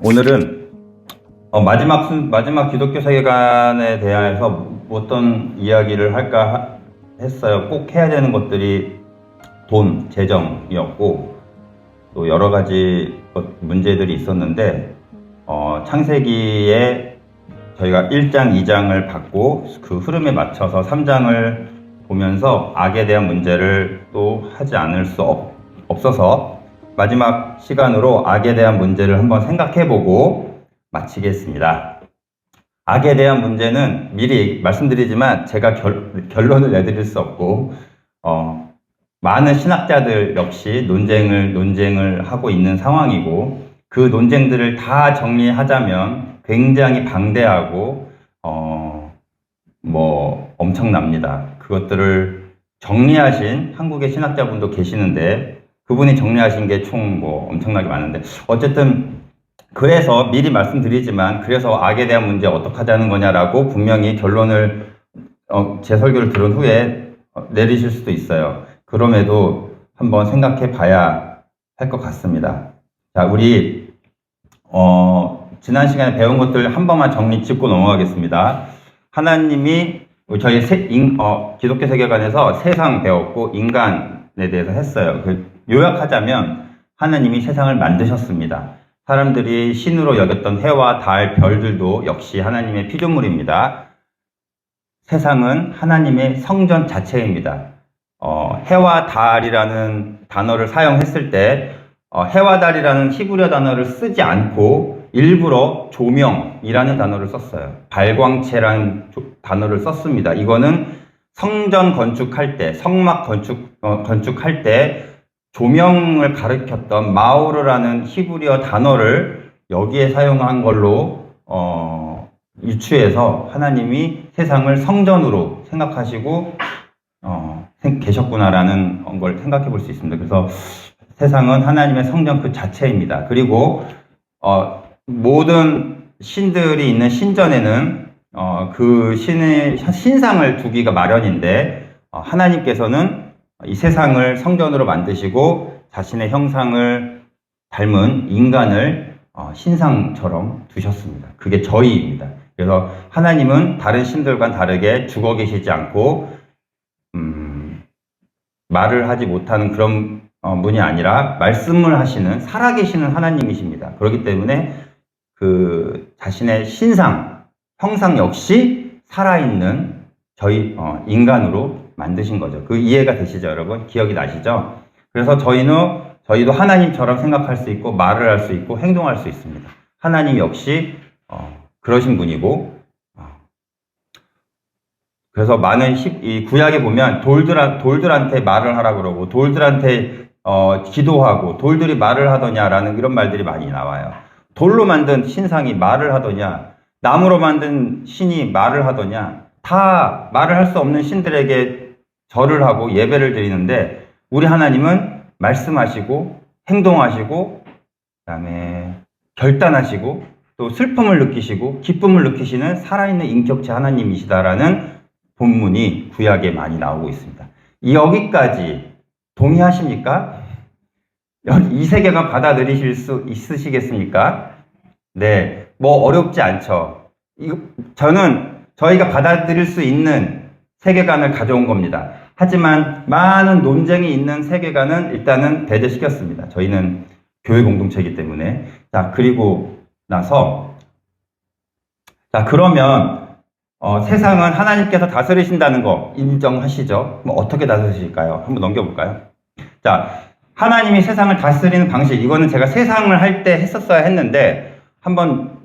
오늘은 마지막 기독교 세계관에 대해서 어떤 이야기를 할까 했어요. 꼭 해야 되는 것들이 돈, 재정이었고 또 여러 가지 문제들이 있었는데 창세기에 저희가 1장, 2장을 받고 그 흐름에 맞춰서 3장을 보면서 악에 대한 문제를 또 하지 않을 수 없어서 마지막 시간으로 악에 대한 문제를 한번 생각해보고 마치겠습니다. 악에 대한 문제는 미리 말씀드리지만 제가 결론을 내드릴 수 없고 많은 신학자들 역시 논쟁을 하고 있는 상황이고 그 논쟁들을 다 정리하자면 굉장히 방대하고 엄청납니다. 그것들을 정리하신 한국의 신학자분도 계시는데 그분이 정리하신 게 총 엄청나게 많은데 어쨌든 그래서 미리 말씀드리지만 그래서 악에 대한 문제 어떻게 하자는 거냐라고 분명히 결론을 제 설교를 들은 후에 내리실 수도 있어요. 그럼에도 한번 생각해 봐야 할 것 같습니다. 자, 우리 지난 시간에 배운 것들 한 번만 정리 짚고 넘어가겠습니다. 하나님이 저희 기독교 세계관에서 세상 배웠고 인간에 대해서 했어요. 요약하자면 하나님이 세상을 만드셨습니다. 사람들이 신으로 여겼던 해와 달, 별들도 역시 하나님의 피조물입니다. 세상은 하나님의 성전 자체입니다. 해와 달이라는 단어를 사용했을 때 해와 달이라는 히브리어 단어를 쓰지 않고 일부러 조명이라는 단어를 썼어요. 발광체라는 단어를 썼습니다. 이거는 성전 건축할 때, 성막 건축할 때 조명을 가리켰던 마오르라는 히브리어 단어를 여기에 사용한 걸로 유추해서 하나님이 세상을 성전으로 생각하시고 계셨구나라는 걸 생각해 볼 수 있습니다. 그래서 세상은 하나님의 성전 그 자체입니다. 그리고 모든 신들이 있는 신전에는 그 신의 신상을 두기가 마련인데 하나님께서는 이 세상을 성전으로 만드시고 자신의 형상을 닮은 인간을 신상처럼 두셨습니다. 그게 저희입니다. 그래서 하나님은 다른 신들과는 다르게 죽어 계시지 않고 말을 하지 못하는 그런 분이 아니라 말씀을 하시는 살아계시는 하나님이십니다. 그렇기 때문에 그 자신의 신상, 형상 역시 살아있는 저희 인간으로 만드신 거죠. 그 이해가 되시죠, 여러분? 기억이 나시죠? 그래서 저희도 하나님처럼 생각할 수 있고 말을 할 수 있고 행동할 수 있습니다. 하나님 역시 그러신 분이고 그래서 많은 이 구약에 보면 돌들한테 말을 하라 그러고 돌들한테 기도하고 돌들이 말을 하더냐라는 이런 말들이 많이 나와요. 돌로 만든 신상이 말을 하더냐, 나무로 만든 신이 말을 하더냐, 다 말을 할 수 없는 신들에게 절을 하고 예배를 드리는데 우리 하나님은 말씀하시고 행동하시고 그다음에 결단하시고 또 슬픔을 느끼시고 기쁨을 느끼시는 살아있는 인격체 하나님이시다라는 본문이 구약에 많이 나오고 있습니다. 여기까지 동의하십니까? 이 세계관 받아들이실 수 있으시겠습니까? 네, 어렵지 않죠. 저는 저희가 받아들일 수 있는 세계관을 가져온 겁니다. 하지만 많은 논쟁이 있는 세계관은 일단은 배제시켰습니다. 저희는 교회 공동체이기 때문에. 자, 그리고 나서 그러면 세상은 하나님께서 다스리신다는 거 인정하시죠? 그럼 어떻게 다스리실까요? 한번 넘겨볼까요? 자, 하나님이 세상을 다스리는 방식, 이거는 제가 세상을 할 때 했었어야 했는데 한번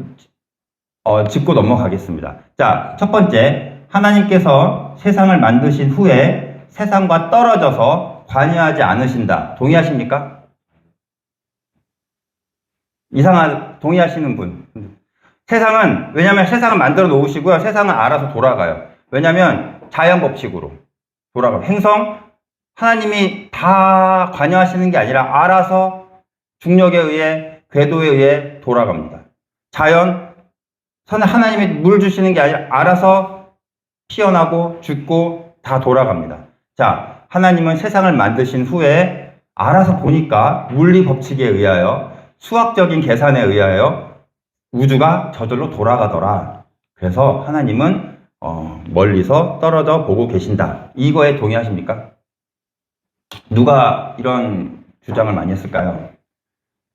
짚고 넘어가겠습니다. 자, 첫 번째, 하나님께서 세상을 만드신 후에 세상과 떨어져서 관여하지 않으신다. 동의하십니까? 동의하시는 분? 왜냐면 세상을 만들어 놓으시고요. 세상은 알아서 돌아가요. 왜냐면 자연 법칙으로 돌아가요. 행성, 하나님이 다 관여하시는 게 아니라 알아서 중력에 의해, 궤도에 의해 돌아갑니다. 자연, 하나님이 물 주시는 게 아니라 알아서 피어나고 죽고 다 돌아갑니다. 자, 하나님은 세상을 만드신 후에 알아서 보니까 물리 법칙에 의하여 수학적인 계산에 의하여 우주가 저절로 돌아가더라. 그래서 하나님은 멀리서 떨어져 보고 계신다. 이거에 동의하십니까? 누가 이런 주장을 많이 했을까요?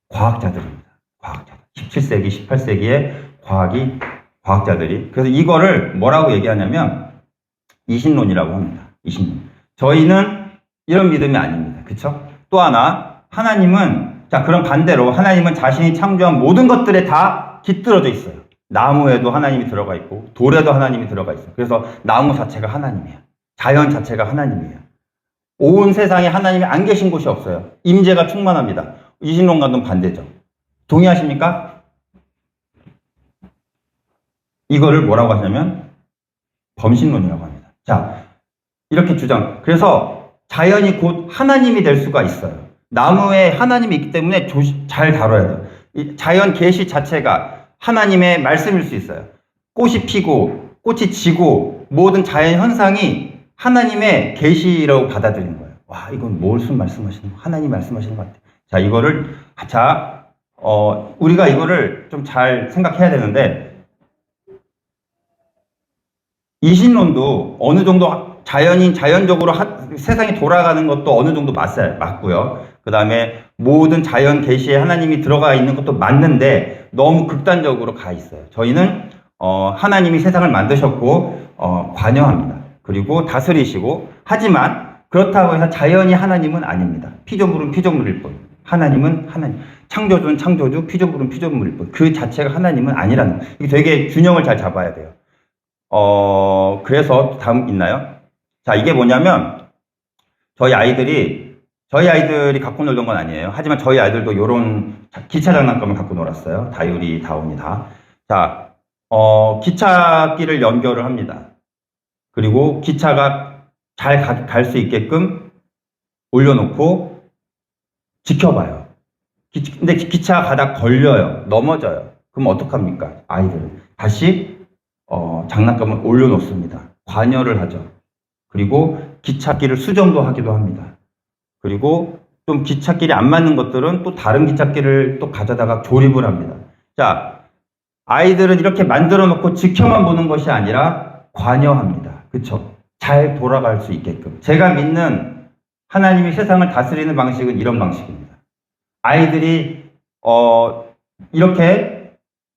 과학자들입니다. 과학자들. 17세기, 18세기의 과학자들이. 그래서 이거를 뭐라고 얘기하냐면 이신론이라고 합니다. 이신론. 저희는 이런 믿음이 아닙니다. 그쵸? 또 하나, 하나님은, 자, 그럼 반대로 하나님은 자신이 창조한 모든 것들에 다 깃들어져 있어요. 나무에도 하나님이 들어가 있고, 돌에도 하나님이 들어가 있어요. 그래서 나무 자체가 하나님이에요. 자연 자체가 하나님이에요. 온 세상에 하나님이 안 계신 곳이 없어요. 임재가 충만합니다. 이신론과는 반대죠. 동의하십니까? 이거를 뭐라고 하냐면 범신론이라고 합니다. 자, 이렇게 주장. 그래서 자연이 곧 하나님이 될 수가 있어요. 나무에 하나님이 있기 때문에 잘 다뤄야 돼요. 이 자연 계시 자체가 하나님의 말씀일 수 있어요. 꽃이 피고 꽃이 지고 모든 자연 현상이 하나님의 계시라고 받아들이는 거예요. 와, 이건 무슨 말씀하시는 거예요? 하나님 말씀하시는 것 같아요. 자, 이거를 우리가 이거를 좀 잘 생각해야 되는데, 이신론도 어느 정도 자연적으로 세상이 돌아가는 것도 어느 정도 맞고요. 그 다음에 모든 자연 계시에 하나님이 들어가 있는 것도 맞는데 너무 극단적으로 가 있어요. 저희는 하나님이 세상을 만드셨고 관여합니다. 그리고 다스리시고, 하지만 그렇다고 해서 자연이 하나님은 아닙니다. 피조물은 피조물일 뿐. 하나님은 하나님. 창조주는 창조주, 피조물은 피조물일 뿐. 그 자체가 하나님은 아니라는 거예요. 이게 되게 균형을 잘 잡아야 돼요. 그래서 다음 있나요? 자, 이게 뭐냐면 저희 아이들이 갖고 놀던 건 아니에요. 하지만 저희 아이들도 요런 기차 장난감을 갖고 놀았어요. 다율이, 다온이 다. 자, 기찻길을 연결을 합니다. 그리고 기차가 잘 갈 수 있게끔 올려놓고 지켜봐요. 근데 기차가 가다 걸려요. 넘어져요. 그럼 어떡합니까? 아이들은 다시 장난감을 올려놓습니다. 관여를 하죠. 그리고 기찻길을 수정도 하기도 합니다. 그리고 좀 기찻길이 안 맞는 것들은 또 다른 기찻길을 또 가져다가 조립을 합니다. 자, 아이들은 이렇게 만들어 놓고 지켜만 보는 것이 아니라 관여합니다. 그쵸? 잘 돌아갈 수 있게끔. 제가 믿는 하나님이 세상을 다스리는 방식은 이런 방식입니다. 아이들이 이렇게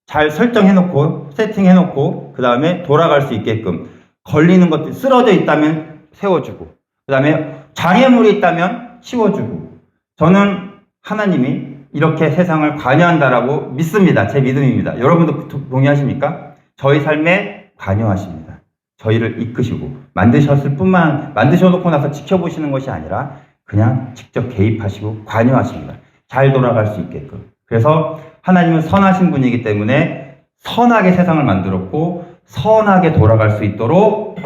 잘 설정해놓고 세팅해놓고 그 다음에 돌아갈 수 있게끔, 걸리는 것들 쓰러져 있다면 세워주고, 그 다음에 장애물이 있다면 치워주고. 저는 하나님이 이렇게 세상을 관여한다라고 믿습니다. 제 믿음입니다. 여러분도 동의하십니까? 저희 삶에 관여하십니다. 저희를 이끄시고 만드셔놓고 나서 지켜보시는 것이 아니라 그냥 직접 개입하시고 관여하십니다. 잘 돌아갈 수 있게끔. 그래서 하나님은 선하신 분이기 때문에 선하게 세상을 만들었고 선하게 돌아갈 수 있도록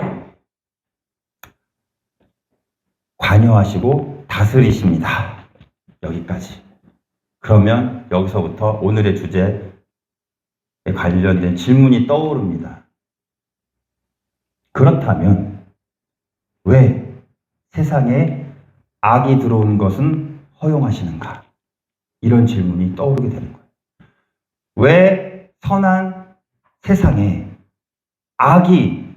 관여하시고 다스리십니다. 여기까지. 그러면 여기서부터 오늘의 주제에 관련된 질문이 떠오릅니다. 그렇다면 왜 세상에 악이 들어오는 것은 허용하시는가? 이런 질문이 떠오르게 되는 거예요. 왜 선한 세상에 악이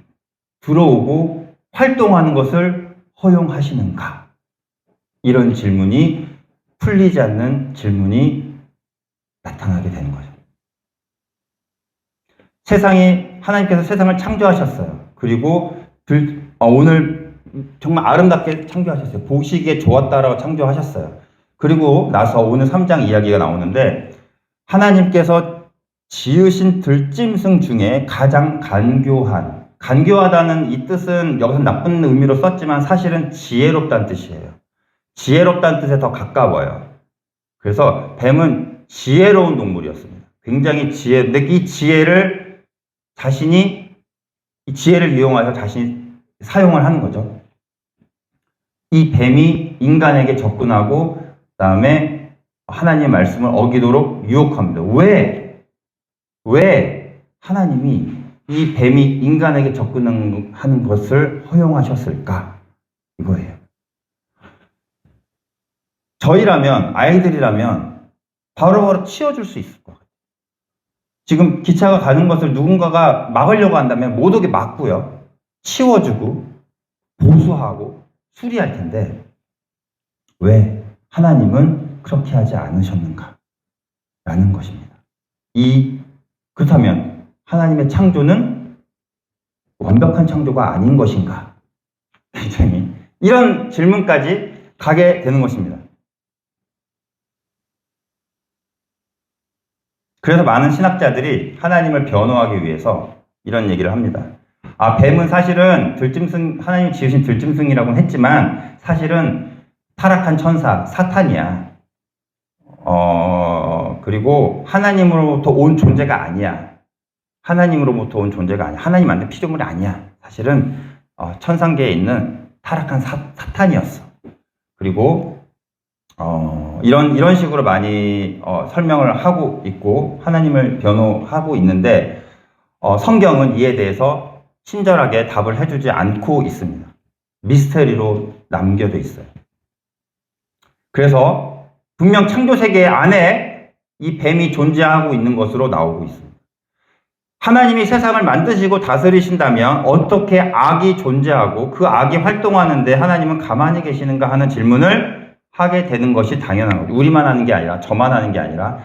들어오고 활동하는 것을 허용하시는가? 이런 질문이 풀리지 않는 질문이 나타나게 되는 거죠. 하나님께서 세상을 창조하셨어요. 그리고 오늘 정말 아름답게 창조하셨어요. 보시기에 좋았다라고 창조하셨어요. 그리고 나서 오늘 3장 이야기가 나오는데, 하나님께서 지으신 들짐승 중에 가장 간교하다는 이 뜻은 여기서 나쁜 의미로 썼지만 사실은 지혜롭다는 뜻이에요. 지혜롭다는 뜻에 더 가까워요. 그래서 뱀은 지혜로운 동물이었습니다. 굉장히 근데 이 지혜를 이용하여 자신이 사용을 하는 거죠. 이 뱀이 인간에게 접근하고 그다음에 하나님의 말씀을 어기도록 유혹합니다. 왜 하나님이 이 뱀이 인간에게 접근하는 것을 허용하셨을까? 이거예요. 저희라면, 아이들이라면 바로바로 치워줄 수 있을 것 같아요. 지금 기차가 가는 것을 누군가가 막으려고 한다면 못 오게 막고요. 치워주고 보수하고 수리할 텐데 왜 하나님은 그렇게 하지 않으셨는가? 라는 것입니다. 그렇다면 하나님의 창조는 완벽한 창조가 아닌 것인가? 굉장히 이런 질문까지 가게 되는 것입니다. 그래서 많은 신학자들이 하나님을 변호하기 위해서 이런 얘기를 합니다. 뱀은 사실은 하나님이 지으신 들짐승이라고는 했지만 사실은 타락한 천사, 사탄이야. 그리고 하나님으로부터 온 존재가 아니야. 하나님으로부터 온 존재가 아니야. 하나님 만든 피조물이 아니야. 사실은 천상계에 있는 타락한 사탄이었어. 그리고 이런 식으로 많이 설명을 하고 있고 하나님을 변호하고 있는데 성경은 이에 대해서 친절하게 답을 해주지 않고 있습니다. 미스터리로 남겨져 있어요. 그래서 분명 창조세계 안에 이 뱀이 존재하고 있는 것으로 나오고 있습니다. 하나님이 세상을 만드시고 다스리신다면 어떻게 악이 존재하고 그 악이 활동하는데 하나님은 가만히 계시는가 하는 질문을 하게 되는 것이 당연한 거죠. 우리만 하는 게 아니라 저만 하는 게 아니라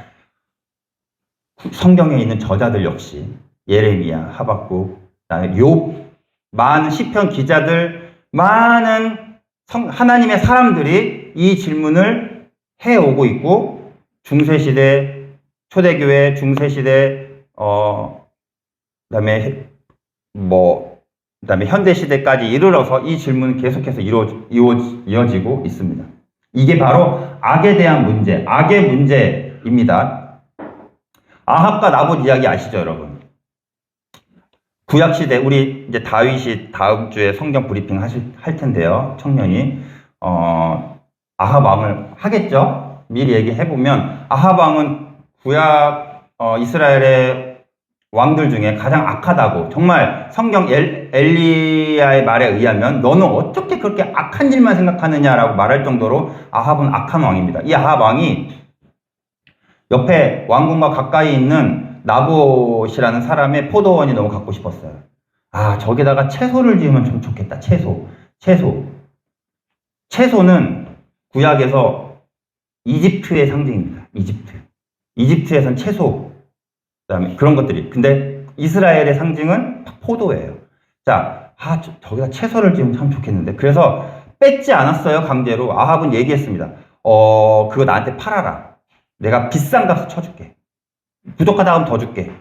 성경에 있는 저자들 역시 예레미야, 하박국, 그다음에 욥, 많은 시편 기자들, 많은 하나님의 사람들이 이 질문을 해오고 있고 중세시대, 초대교회, 중세시대, 그다음에 현대시대까지 이르러서 이 질문은 계속해서 이어지고 있습니다. 이게 바로 악에 대한 문제, 악의 문제입니다. 아합과 나봇 이야기 아시죠, 여러분? 구약시대, 우리 이제 다윗이 다음 주에 성경 브리핑 할 텐데요, 청년이. 아합 왕을 하겠죠? 미리 얘기해보면, 아합 왕은 구약, 이스라엘의 왕들 중에 가장 악하다고, 정말 성경 엘리야의 말에 의하면 너는 어떻게 그렇게 악한 일만 생각하느냐라고 말할 정도로 아합은 악한 왕입니다. 이 아합 왕이 옆에 왕궁과 가까이 있는 나봇이라는 사람의 포도원이 너무 갖고 싶었어요. 저기다가 채소를 지으면 좀 좋겠다. 채소는 구약에서 이집트의 상징입니다. 이집트에선 채소, 그다음에 그런 것들이. 근데 이스라엘의 상징은 포도예요. 저기다 채소를 지으면 참 좋겠는데. 그래서 뺏지 않았어요, 강제로. 아합은 얘기했습니다. 그거 나한테 팔아라. 내가 비싼 값을 쳐줄게. 부족하다 하면 더 줄게.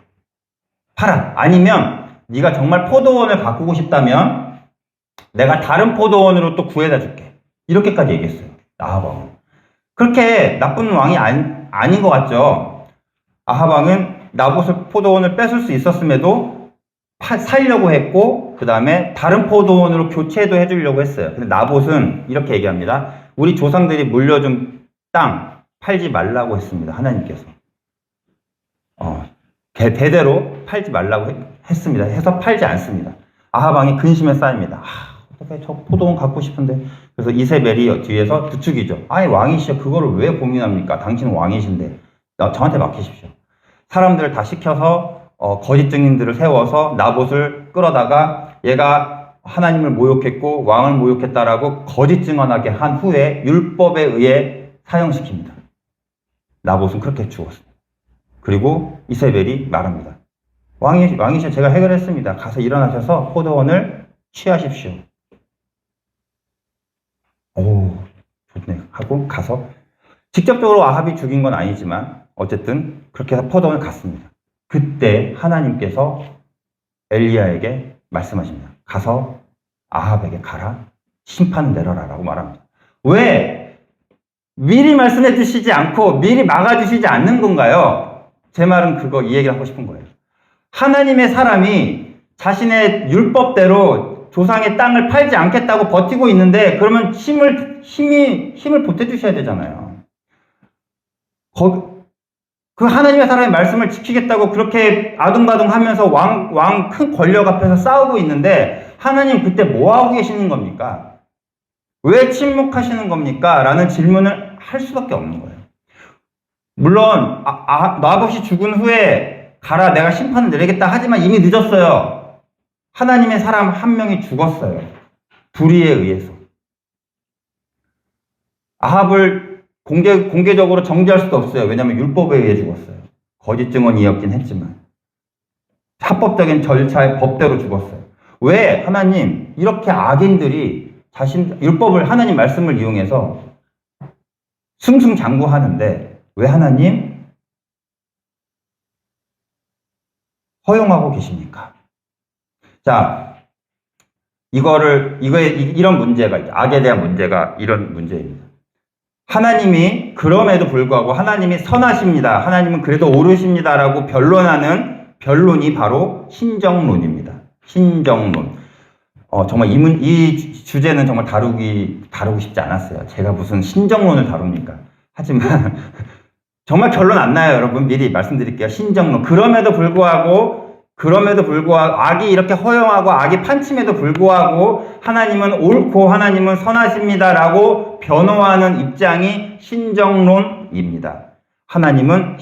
팔아. 아니면 네가 정말 포도원을 바꾸고 싶다면 내가 다른 포도원으로 또 구해다 줄게. 이렇게까지 얘기했어요, 아합왕은. 그렇게 나쁜 왕이 아닌 것 같죠? 아합왕은 나봇의 포도원을 뺏을 수 있었음에도 살려고 했고, 그 다음에 다른 포도원으로 교체도 해주려고 했어요. 근데 나봇은 이렇게 얘기합니다. 우리 조상들이 물려준 땅 팔지 말라고 했습니다, 하나님께서. 대대로 팔지 말라고 했습니다. 해서 팔지 않습니다. 아합왕이 근심에 쌓입니다. 어떻게 저 포도원 갖고 싶은데. 그래서 이세벨이 뒤에서 부추기죠. 왕이시여, 그거를 왜 고민합니까? 당신은 왕이신데 저한테 맡기십시오. 사람들을 다 시켜서 거짓 증인들을 세워서 나봇을 끌어다가 얘가 하나님을 모욕했고 왕을 모욕했다라고 거짓 증언하게 한 후에 율법에 의해 사형시킵니다. 나봇은 그렇게 죽었습니다. 그리고 이세벨이 말합니다. 왕이시여, 제가 해결했습니다. 가서 일어나셔서 포도원을 취하십시오. 좋네 하고 가서, 직접적으로 아합이 죽인 건 아니지만 어쨌든 그렇게 해서 포도원을 갔습니다. 그때 하나님께서 엘리야에게 말씀하십니다. 가서 아합에게 가라, 심판을 내려라 라고 말합니다. 왜 미리 말씀해 주시지 않고 미리 막아 주시지 않는 건가요? 제 말은 이 얘기를 하고 싶은 거예요. 하나님의 사람이 자신의 율법대로 조상의 땅을 팔지 않겠다고 버티고 있는데, 그러면 힘을 보태주셔야 되잖아요. 그 하나님의 사람의 말씀을 지키겠다고 그렇게 아둥바둥 하면서 왕 큰 권력 앞에서 싸우고 있는데, 하나님 그때 뭐 하고 계시는 겁니까? 왜 침묵하시는 겁니까? 라는 질문을 할 수밖에 없는 거예요. 물론 나봇이 죽은 후에 가라, 내가 심판을 내리겠다 하지만 이미 늦었어요. 하나님의 사람 한 명이 죽었어요. 불의에 의해서. 아합을 공개적으로 정죄할 수도 없어요. 왜냐하면 율법에 의해 죽었어요. 거짓 증언이었긴 했지만. 합법적인 절차의 법대로 죽었어요. 왜 하나님 이렇게 악인들이 율법을, 하나님 말씀을 이용해서 승승장구하는데 왜 하나님 허용하고 계십니까? 자, 이런 문제가, 악에 대한 문제가 이런 문제입니다. 하나님이 그럼에도 불구하고 하나님이 선하십니다. 하나님은 그래도 옳으십니다라고 변론하는 변론이 바로 신정론입니다. 신정론. 정말 이 주제는 정말 다루고 싶지 않았어요. 제가 무슨 신정론을 다룹니까? 하지만 정말 결론 안 나요, 여러분. 미리 말씀드릴게요. 신정론. 그럼에도 불구하고 악이 이렇게 허용하고 악이 판침에도 불구하고 하나님은 옳고 하나님은 선하십니다라고 변호하는 입장이 신정론입니다. 하나님은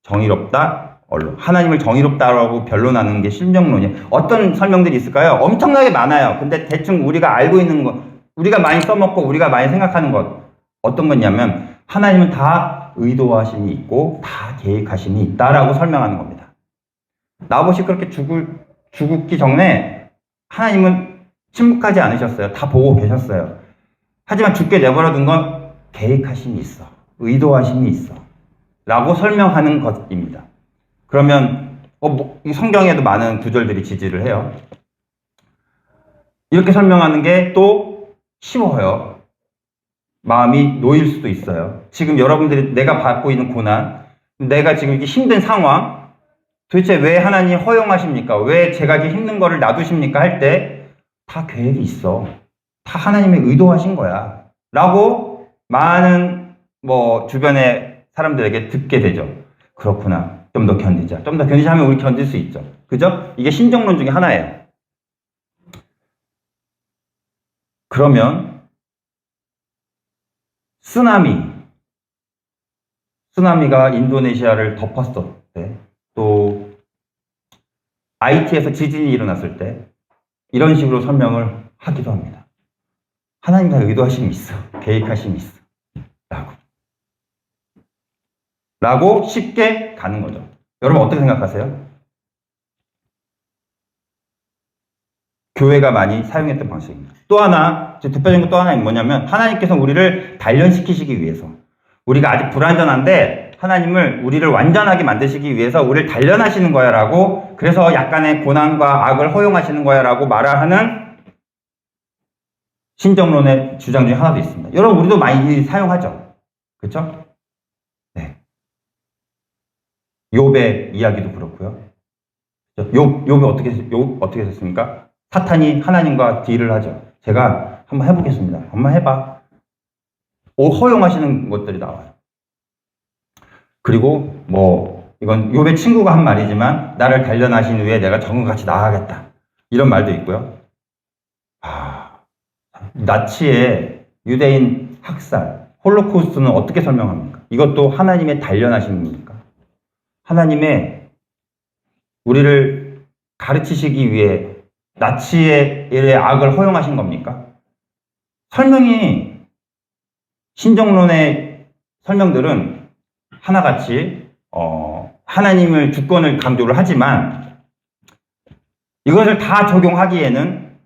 정의롭다. 하나님을 정의롭다라고 변론하는 게 신정론이에요. 어떤 설명들이 있을까요? 엄청나게 많아요. 근데 대충 우리가 알고 있는 것, 우리가 많이 써먹고 우리가 많이 생각하는 것, 어떤 거냐면 하나님은 다 의도하심이 있고 다 계획하심이 있다라고 설명하는 겁니다. 나봇이 그렇게 죽기 전에 하나님은 침묵하지 않으셨어요. 다 보고 계셨어요. 하지만 죽게 내버려둔 건 계획하심이 있어. 의도하심이 있어. 라고 설명하는 것입니다. 그러면 이 성경에도 많은 구절들이 지지를 해요. 이렇게 설명하는 게 또 쉬워요. 마음이 놓일 수도 있어요. 지금 여러분들이 내가 받고 있는 고난, 내가 지금 이렇게 힘든 상황, 도대체 왜 하나님 허용하십니까? 왜 제가 이렇게 힘든 거를 놔두십니까? 할 때 다 계획이 있어. 다 하나님의 의도하신 거야. 라고 많은 주변의 사람들에게 듣게 되죠. 그렇구나. 좀 더 견디자. 좀 더 견디자 하면 우리 견딜 수 있죠. 그죠? 이게 신정론 중에 하나예요. 그러면 쓰나미가 인도네시아를 덮었을 때, 또 IT에서 지진이 일어났을 때 이런 식으로 설명을 하기도 합니다. 하나님 다 의도하심이 있어. 계획하심이 있어. 라고 쉽게 가는 거죠. 여러분 어떻게 생각하세요? 교회가 많이 사용했던 방식입니다. 또 하나, 대표적인 거 또 하나 뭐냐면 하나님께서 우리를 단련시키시기 위해서, 우리가 아직 불완전한데 하나님을 우리를 완전하게 만드시기 위해서 우리를 단련하시는 거야 라고, 그래서 약간의 고난과 악을 허용하시는 거야 라고 말하는 신정론의 주장 중에 하나도 있습니다. 여러분 우리도 많이 사용하죠. 그렇죠? 네. 욥의 이야기도 그렇고요. 욥이 어떻게 됐습니까? 사탄이 하나님과 딜을 하죠. 제가 한번 해보겠습니다. 한번 해봐. 허용하시는 것들이 나와요. 그리고 이건 욥의 친구가 한 말이지만, 나를 단련하신 후에 내가 정금같이 나아가겠다. 이런 말도 있고요. 나치의 유대인 학살, 홀로코스트는 어떻게 설명합니까? 이것도 하나님의 단련하심입니까? 하나님의 우리를 가르치시기 위해 나치의 악을 허용하신 겁니까? 설명이, 신정론의 설명들은 하나같이 하나님을 주권을 강조를 하지만 이것을 다 적용하기에는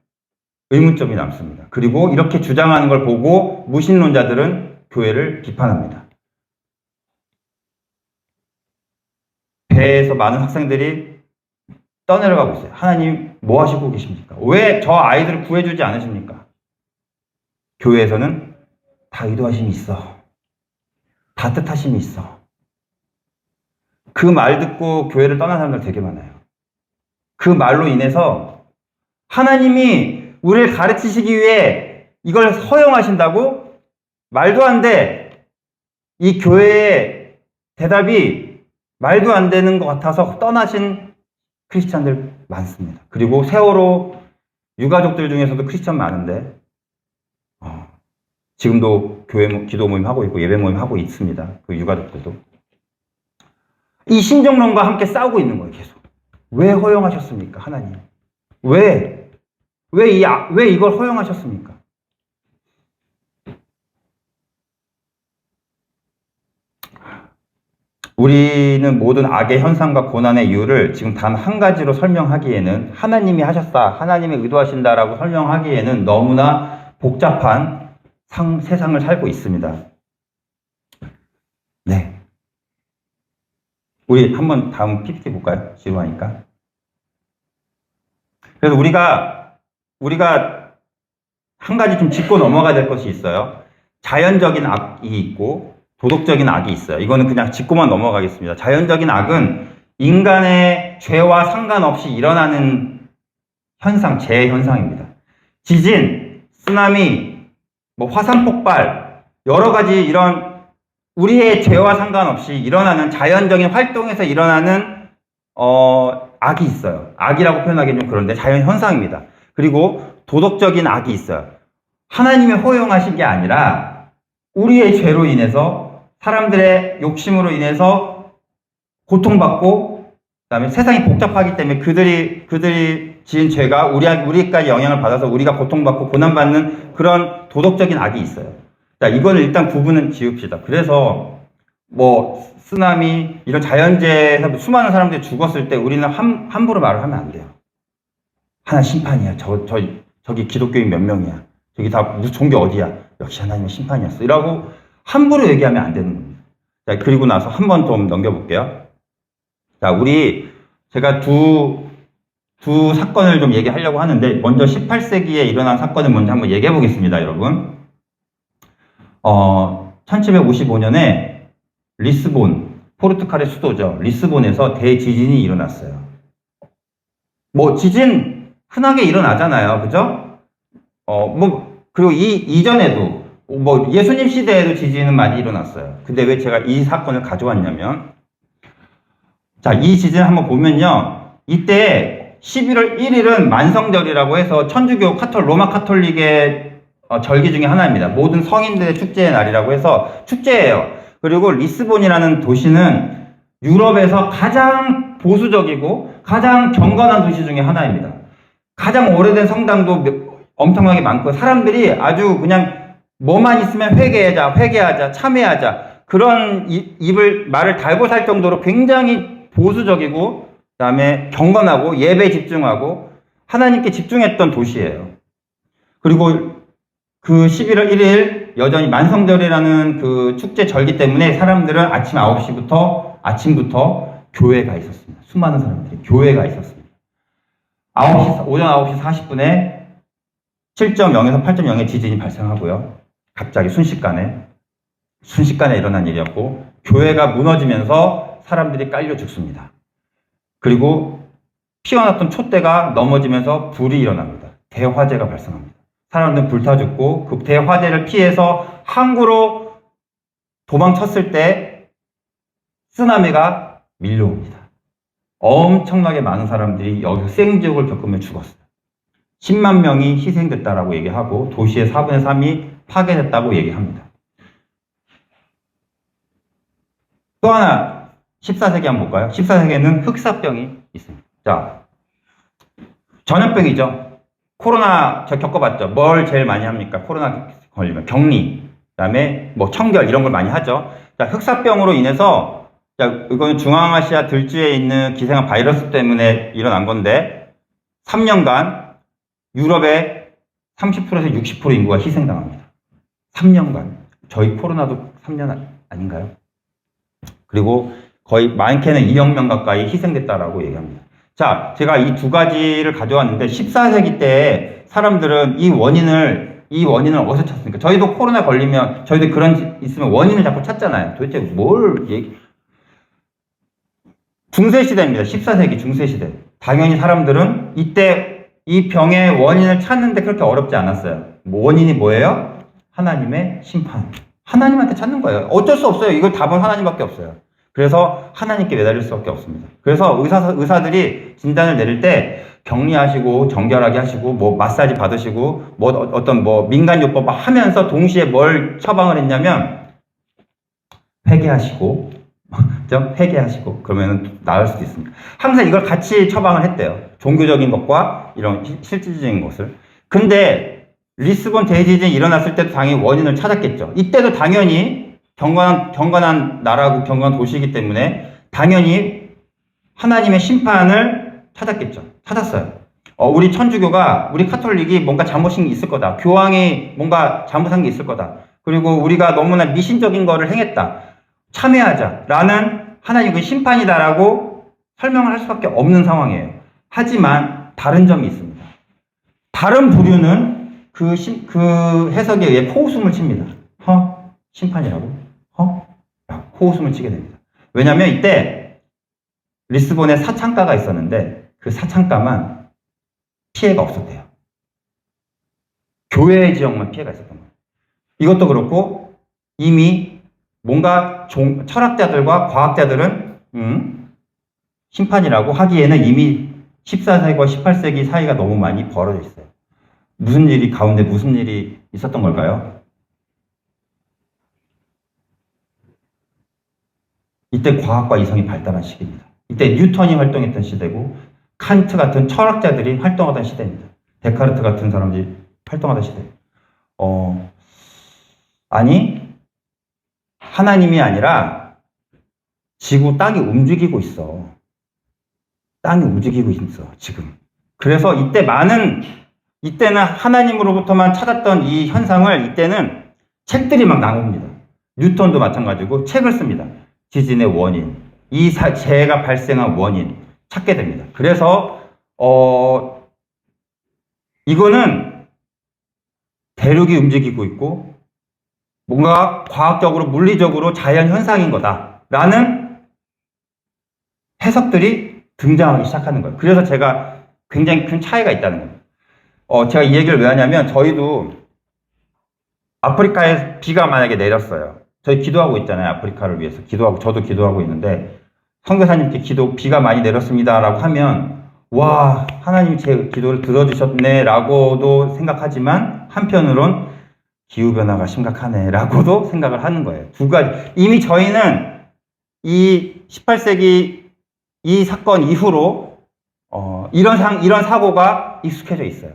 의문점이 남습니다. 그리고 이렇게 주장하는 걸 보고 무신론자들은 교회를 비판합니다. 배에서 많은 학생들이 떠내려가고 있어요. 하나님 뭐 하시고 계십니까? 왜 저 아이들을 구해주지 않으십니까? 교회에서는 다 의도하심이 있어. 다 뜻하심이 있어. 그 말 듣고 교회를 떠난 사람들 되게 많아요. 그 말로 인해서 하나님이 우리를 가르치시기 위해 이걸 허용하신다고? 말도 안 돼. 이 교회의 대답이 말도 안 되는 것 같아서 떠나신 크리스찬들 많습니다. 그리고 세월호 유가족들 중에서도 크리스찬 많은데 지금도 교회 기도 모임 하고 있고 예배 모임 하고 있습니다. 그 유가족들도. 이 신정론과 함께 싸우고 있는 거예요, 계속. 왜 허용하셨습니까, 하나님? 왜 이걸 허용하셨습니까? 우리는 모든 악의 현상과 고난의 이유를 지금 단 한 가지로 설명하기에는, 하나님이 하셨다, 하나님이 의도하신다라고 설명하기에는 너무나 복잡한 세상을 살고 있습니다. 네. 우리 한번 다음 PPT 볼까요? 지루하니까. 그래서 우리가 한 가지 좀 짚고 넘어가야 될 것이 있어요. 자연적인 악이 있고 도덕적인 악이 있어요. 이거는 그냥 짚고만 넘어가겠습니다. 자연적인 악은 인간의 죄와 상관없이 일어나는 현상, 재현상입니다. 지진, 쓰나미, 화산 폭발, 여러 가지 이런 우리의 죄와 상관없이 일어나는 자연적인 활동에서 일어나는 악이 있어요. 악이라고 표현하기는 좀 그런데 자연 현상입니다. 그리고 도덕적인 악이 있어요. 하나님이 허용하신 게 아니라 우리의 죄로 인해서, 사람들의 욕심으로 인해서 고통받고, 그다음에 세상이 복잡하기 때문에 그들이 지은 죄가 우리까지 영향을 받아서 우리가 고통받고 고난받는 그런 도덕적인 악이 있어요. 자, 이거는 일단 구분은 지읍시다. 그래서 쓰나미 이런 자연재해에서 수많은 사람들이 죽었을 때 우리는 함부로 말을 하면 안 돼요. 하나 심판이야. 저기 기독교인 몇 명이야. 저기 다 무슨 종교 어디야. 역시 하나님의 심판이었어. 이라고 함부로 얘기하면 안 되는 겁니다. 자, 그리고 나서 한 번 좀 넘겨볼게요. 자, 제가 두 사건을 좀 얘기하려고 하는데, 먼저 18세기에 일어난 사건을 먼저 한번 얘기해 보겠습니다, 여러분. 1755년에 리스본, 포르투갈의 수도죠. 리스본에서 대지진이 일어났어요. 지진 흔하게 일어나잖아요. 그죠? 그리고 이전에도, 예수님 시대에도 지진은 많이 일어났어요. 근데 왜 제가 이 사건을 가져왔냐면, 자, 이 지진 한번 보면요. 이때 11월 1일은 만성절이라고 해서 천주교 로마 카톨릭의 절기 중에 하나입니다. 모든 성인들의 축제의 날이라고 해서 축제예요. 그리고 리스본이라는 도시는 유럽에서 가장 보수적이고 가장 경건한 도시 중에 하나입니다. 가장 오래된 성당도 엄청나게 많고, 사람들이 아주 그냥 뭐만 있으면 회개하자, 참회하자, 그런 말을 달고 살 정도로 굉장히 보수적이고, 그 다음에 경건하고 예배에 집중하고 하나님께 집중했던 도시예요. 그리고 그 11월 1일 여전히 만성절이라는 그 축제 절기 때문에 사람들은 아침부터 교회에 가 있었습니다. 수많은 사람들이 교회에 가 있었습니다. 오전 9시 40분에 7.0에서 8.0의 지진이 발생하고요. 갑자기 순식간에 일어난 일이었고, 교회가 무너지면서 사람들이 깔려 죽습니다. 그리고 피어났던 촛대가 넘어지면서 불이 일어납니다. 대화재가 발생합니다. 사람들은 불타 죽고, 그 대화재를 피해서 항구로 도망쳤을 때 쓰나미가 밀려옵니다. 엄청나게 많은 사람들이 여기서 생지옥을 겪으며 죽었어요. 10만 명이 희생됐다라고 얘기하고 도시의 4분의 3이 파괴됐다고 얘기합니다. 또 하나 14세기 한번 볼까요? 14세기에는 흑사병이 있습니다. 자, 전염병이죠. 코로나 저 겪어봤죠. 뭘 제일 많이 합니까? 코로나 걸리면 격리, 그다음에 청결 이런 걸 많이 하죠. 자, 흑사병으로 인해서, 자, 이거는 중앙아시아 들쥐에 있는 기생한 바이러스 때문에 일어난 건데 3년간 유럽의 30%에서 60% 인구가 희생당합니다. 3년간. 저희 코로나도 3년 아닌가요? 그리고 거의 많게는 2억 명 가까이 희생됐다라고 얘기합니다. 자, 제가 이 두 가지를 가져왔는데 14세기 때 사람들은 이 원인을 어디서 찾습니까? 저희도 코로나 걸리면 저희도 그런 있으면 원인을 자꾸 찾잖아요. 도대체 중세시대입니다. 14세기 중세시대. 당연히 사람들은 이때 이 병의 원인을 찾는데 그렇게 어렵지 않았어요. 원인이 뭐예요? 하나님의 심판. 하나님한테 찾는 거예요. 어쩔 수 없어요. 이걸 답은 하나님밖에 없어요. 그래서 하나님께 매달릴 수밖에 없습니다. 그래서 의사들이 진단을 내릴 때 격리하시고 정결하게 하시고 마사지 받으시고 민간요법 하면서 동시에 뭘 처방을 했냐면 회개하시고 좀 회개하시고 그러면 나을 수도 있습니다. 항상 이걸 같이 처방을 했대요. 종교적인 것과 이런 실질적인 것을. 근데 리스본 대지진이 일어났을 때도 당연히 원인을 찾았겠죠. 이때도 당연히 경건한 나라고 경건한 도시이기 때문에 당연히 하나님의 심판을 찾았겠죠. 찾았어요. 우리 천주교가, 우리 카톨릭이 뭔가 잘못인 게 있을 거다. 교황이 뭔가 잘못한 게 있을 거다. 그리고 우리가 너무나 미신적인 거를 행했다. 참회하자라는 하나님의 심판이다라고 설명을 할 수밖에 없는 상황이에요. 하지만 다른 점이 있습니다. 다른 부류는 그 해석에 의해 코웃음을 칩니다. 심판이라고? 코웃음을 치게 됩니다. 왜냐하면 이때 리스본에 사창가가 있었는데 그 사창가만 피해가 없었대요. 교회 지역만 피해가 있었던 거예요. 이것도 그렇고 이미 뭔가 철학자들과 과학자들은 심판이라고 하기에는 이미 14세기와 18세기 사이가 너무 많이 벌어져 있어요. 무슨 일이 있었던 걸까요? 이때 과학과 이성이 발달한 시기입니다. 이때 뉴턴이 활동했던 시대고 칸트 같은 철학자들이 활동하던 시대입니다. 데카르트 같은 사람들이 활동하던 시대. 아니 하나님이 아니라 지구 땅이 움직이고 있어. 땅이 움직이고 있어 지금. 그래서 이때는 하나님으로부터만 찾았던 이 현상을 이때는 책들이 막 나옵니다. 뉴턴도 마찬가지고 책을 씁니다. 지진의 원인, 재해가 발생한 원인 찾게 됩니다. 그래서 이거는 대륙이 움직이고 있고 뭔가 과학적으로 물리적으로 자연 현상인 거다라는 해석들이 등장하기 시작하는 거예요. 그래서 제가 굉장히 큰 차이가 있다는 거예요. 제가 이 얘기를 왜 하냐면 저희도 아프리카에 비가 만약에 내렸어요. 저희 기도하고 있잖아요. 아프리카를 위해서 기도하고 저도 기도하고 있는데 선교사님께 비가 많이 내렸습니다라고 하면 와 하나님이 제 기도를 들어주셨네 라고도 생각하지만 한편으론 기후변화가 심각하네 라고도 생각을 하는 거예요. 두 가지. 이미 저희는 이 18세기 이 사건 이후로 이런 사고가 익숙해져 있어요.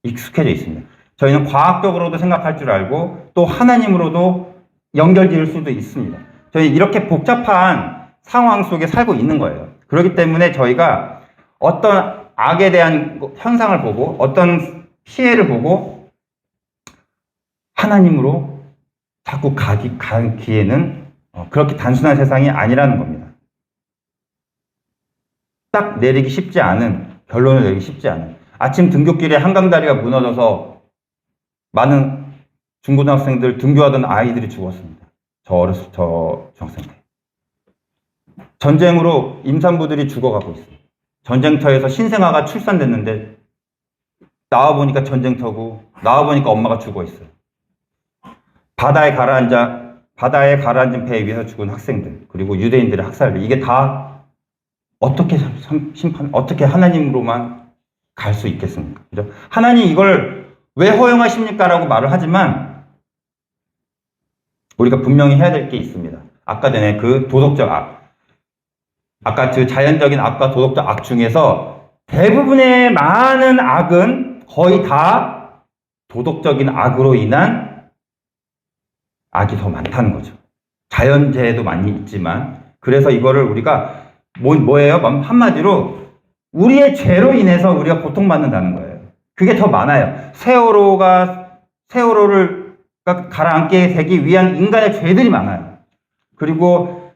익숙해져 있습니다. 저희는 과학적으로도 생각할 줄 알고 또 하나님으로도 연결될 수도 있습니다. 저희 이렇게 복잡한 상황 속에 살고 있는 거예요. 그렇기 때문에 저희가 어떤 악에 대한 현상을 보고 어떤 피해를 보고 하나님으로 자꾸 가기에는 그렇게 단순한 세상이 아니라는 겁니다. 딱 내리기 쉽지 않은, 결론을 내리기 쉽지 않은. 아침 등굣길에 한강다리가 무너져서 많은 중고등학생들, 등교하던 아이들이 죽었습니다. 저 중학생 때. 전쟁으로 임산부들이 죽어가고 있어요. 전쟁터에서 신생아가 출산됐는데 나와보니까 전쟁터고 나와보니까 엄마가 죽어 있어요. 바다에 가라앉은 배에 위에서 죽은 학생들, 그리고 유대인들의 학살들, 이게 다 어떻게 하나님으로만 갈 수 있겠습니까? 그죠? 하나님 이걸 왜 허용하십니까? 라고 말을 하지만 우리가 분명히 해야 될 게 있습니다. 아까 전에 그 도덕적 악, 아까 그 자연적인 악과 도덕적 악 중에서 대부분의 많은 악은 거의 다 도덕적인 악으로 인한 악이 더 많다는 거죠. 자연재해도 많이 있지만, 그래서 이거를 우리가 뭐예요? 한마디로 우리의 죄로 인해서 우리가 고통받는다는 거예요. 그게 더 많아요. 세월호를 가라앉게 되기 위한 인간의 죄들이 많아요. 그리고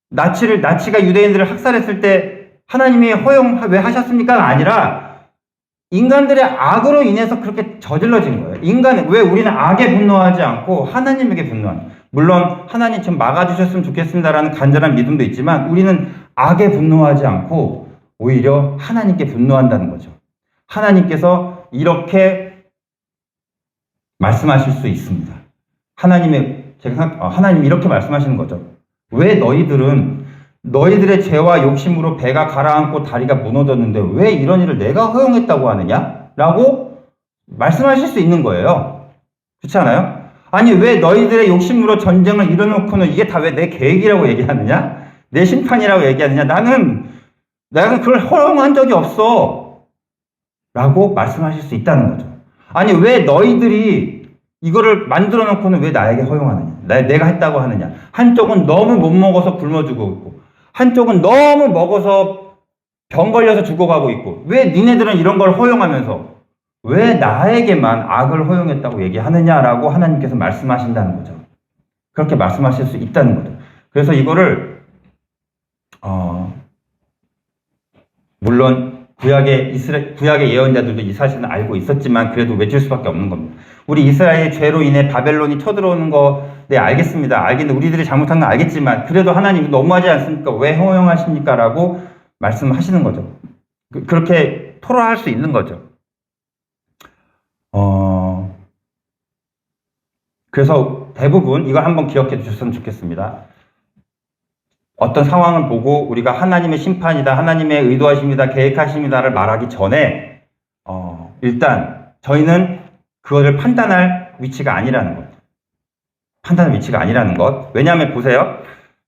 나치가 유대인들을 학살했을 때 하나님이 왜 하셨습니까? 아니라 인간들의 악으로 인해서 그렇게 저질러진 거예요. 왜 우리는 악에 분노하지 않고 하나님에게 분노하는, 물론 하나님 좀 막아주셨으면 좋겠습니다라는 간절한 믿음도 있지만 우리는 악에 분노하지 않고 오히려 하나님께 분노한다는 거죠. 하나님께서 이렇게 말씀하실 수 있습니다. 하나님이 이렇게 말씀하시는 거죠. 왜 너희들의 죄와 욕심으로 배가 가라앉고 다리가 무너졌는데 왜 이런 일을 내가 허용했다고 하느냐? 라고 말씀하실 수 있는 거예요. 그렇지 않아요? 아니 왜 너희들의 욕심으로 전쟁을 일어놓고는 이게 다 왜 내 계획이라고 얘기하느냐? 내 심판이라고 얘기하느냐? 내가 그걸 허용한 적이 없어. 라고 말씀하실 수 있다는 거죠. 아니, 왜 너희들이 이거를 만들어 놓고는 왜 나에게 허용하느냐? 내가 했다고 하느냐? 한쪽은 너무 못 먹어서 굶어 죽고 있고, 한쪽은 너무 먹어서 병 걸려서 죽어가고 있고, 왜 니네들은 이런 걸 허용하면서 왜 나에게만 악을 허용했다고 얘기하느냐라고 하나님께서 말씀하신다는 거죠. 그렇게 말씀하실 수 있다는 거죠. 그래서 이거를 물론 구약의 예언자들도 이 사실은 알고 있었지만 그래도 외칠 수밖에 없는 겁니다. 우리 이스라엘의 죄로 인해 바벨론이 쳐들어오는 거, 네, 알겠습니다. 알겠는데 우리들이 잘못한 건 알겠지만 그래도 하나님 너무하지 않습니까? 왜 허용하십니까? 라고 말씀하시는 거죠. 그렇게 토로할 수 있는 거죠. 그래서 대부분 이걸 한번 기억해 주셨으면 좋겠습니다. 어떤 상황을 보고 우리가 하나님의 심판이다, 하나님의 의도하십니다, 계획하십니다를 말하기 전에 일단 저희는 그거를 판단할 위치가 아니라는 것. 판단할 위치가 아니라는 것. 왜냐하면 보세요.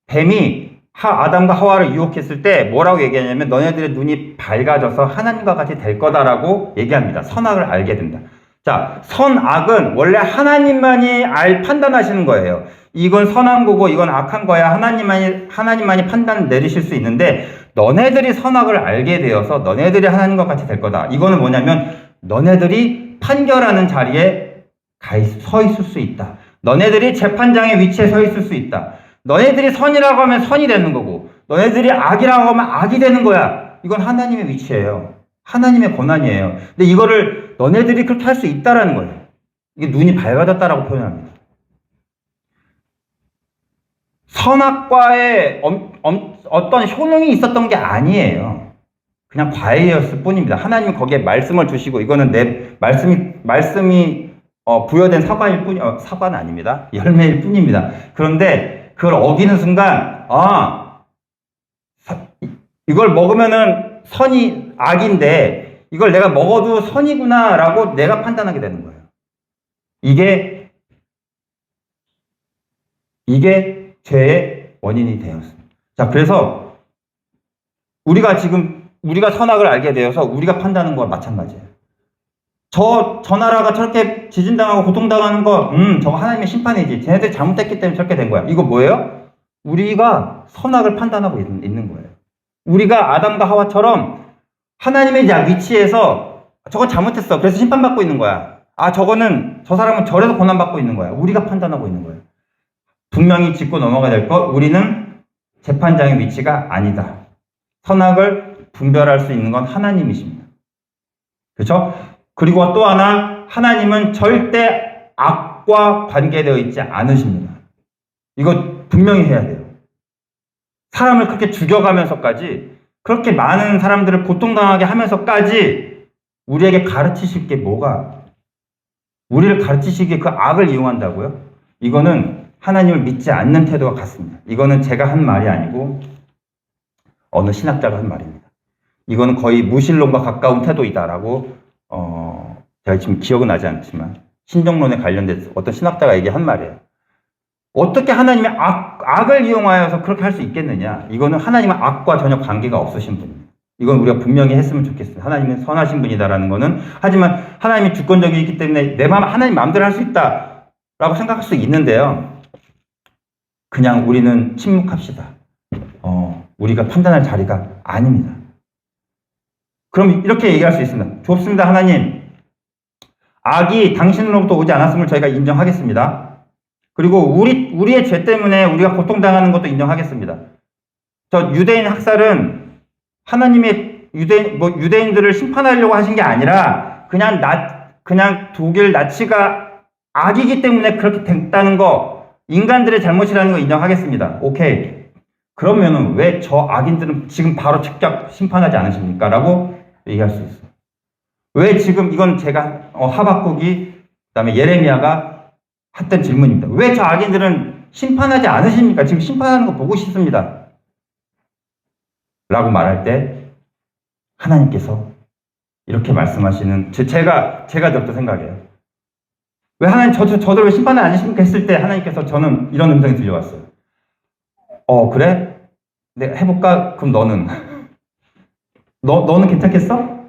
뱀이 아담과 하와를 유혹했을 때 뭐라고 얘기하냐면 너네들의 눈이 밝아져서 하나님과 같이 될 거다라고 얘기합니다. 선악을 알게 된다. 자, 선악은 원래 하나님만이 판단하시는 거예요. 이건 선한 거고 이건 악한 거야. 하나님만이 판단 내리실 수 있는데 너네들이 선악을 알게 되어서 너네들이 하나님과 같이 될 거다. 이거는 뭐냐면 너네들이 판결하는 자리에 서 있을 수 있다. 너네들이 재판장의 위치에 서 있을 수 있다. 너네들이 선이라고 하면 선이 되는 거고 너네들이 악이라고 하면 악이 되는 거야. 이건 하나님의 위치예요. 하나님의 권한이에요. 근데 이거를 너네들이 그렇게 할 수 있다라는 거예요. 이게 눈이 밝아졌다라고 표현합니다. 선악과의 어떤 효능이 있었던 게 아니에요. 그냥 과외였을 뿐입니다. 하나님은 거기에 말씀을 주시고 이거는 내 말씀이 부여된 사과는 아닙니다. 열매일 뿐입니다. 그런데 그걸 어기는 순간 이걸 먹으면은 선이 악인데 이걸 내가 먹어도 선이구나라고 내가 판단하게 되는 거예요. 이게 죄의 원인이 되었습니다. 자, 그래서 우리가 선악을 알게 되어서 우리가 판단하는 거와 마찬가지예요. 저 나라가 저렇게 지진당하고 고통당하는 거, 저거 하나님의 심판이지. 쟤네들이 잘못했기 때문에 저렇게 된 거야. 이거 뭐예요? 우리가 선악을 판단하고 있는 거예요. 우리가 아담과 하와처럼 하나님의 위치에서 저건 잘못했어. 그래서 심판받고 있는 거야. 저 사람은 저래서 고난받고 있는 거야. 우리가 판단하고 있는 거예요. 분명히 짚고 넘어가야 될 것, 우리는 재판장의 위치가 아니다. 선악을 분별할 수 있는 건 하나님이십니다. 그렇죠? 그리고 또 하나, 하나님은 절대 악과 관계되어 있지 않으십니다. 이거 분명히 해야 돼요. 사람을 그렇게 죽여가면서까지, 그렇게 많은 사람들을 고통당하게 하면서까지 우리에게 가르치실 게 우리를 가르치시기에 그 악을 이용한다고요? 이거는 하나님을 믿지 않는 태도와 같습니다. 이거는 제가 한 말이 아니고 어느 신학자가 한 말입니다. 이거는 거의 무신론과 가까운 태도이다라고 제가 지금 기억은 나지 않지만 신정론에 관련돼서 어떤 신학자가 얘기한 말이에요. 어떻게 하나님의 악을 이용하여서 그렇게 할 수 있겠느냐? 이거는 하나님은 악과 전혀 관계가 없으신 분입니다. 이건 우리가 분명히 했으면 좋겠습니다. 하나님은 선하신 분이다라는 거는. 하지만 하나님이 주권적이기 때문에 하나님 마음대로 할 수 있다라고 생각할 수 있는데요. 그냥 우리는 침묵합시다. 우리가 판단할 자리가 아닙니다. 그럼 이렇게 얘기할 수 있습니다. 좋습니다, 하나님. 악이 당신으로부터 오지 않았음을 저희가 인정하겠습니다. 그리고 우리의 죄 때문에 우리가 고통당하는 것도 인정하겠습니다. 저 유대인 학살은 하나님의 유대인들을 심판하려고 하신 게 아니라 그냥 독일 나치가 악이기 때문에 그렇게 됐다는 거, 인간들의 잘못이라는 거 인정하겠습니다. 오케이. 그러면은 왜 저 악인들은 지금 바로 즉각 심판하지 않으십니까? 라고 얘기할 수 있어요. 왜 지금 이건 제가 하박국이 그다음에 예레미야가 했던 질문입니다. 왜 저 악인들은 심판하지 않으십니까? 지금 심판하는 거 보고 싶습니다. 라고 말할 때 하나님께서 이렇게 말씀하시는, 제가 그렇게 생각해요. 왜 하나님 저들 왜 심판을 안 하십니까? 했을 때 하나님께서 저는 이런 음성이 들려왔어요. 그래? 내가 해볼까? 그럼 너는? 너는 괜찮겠어?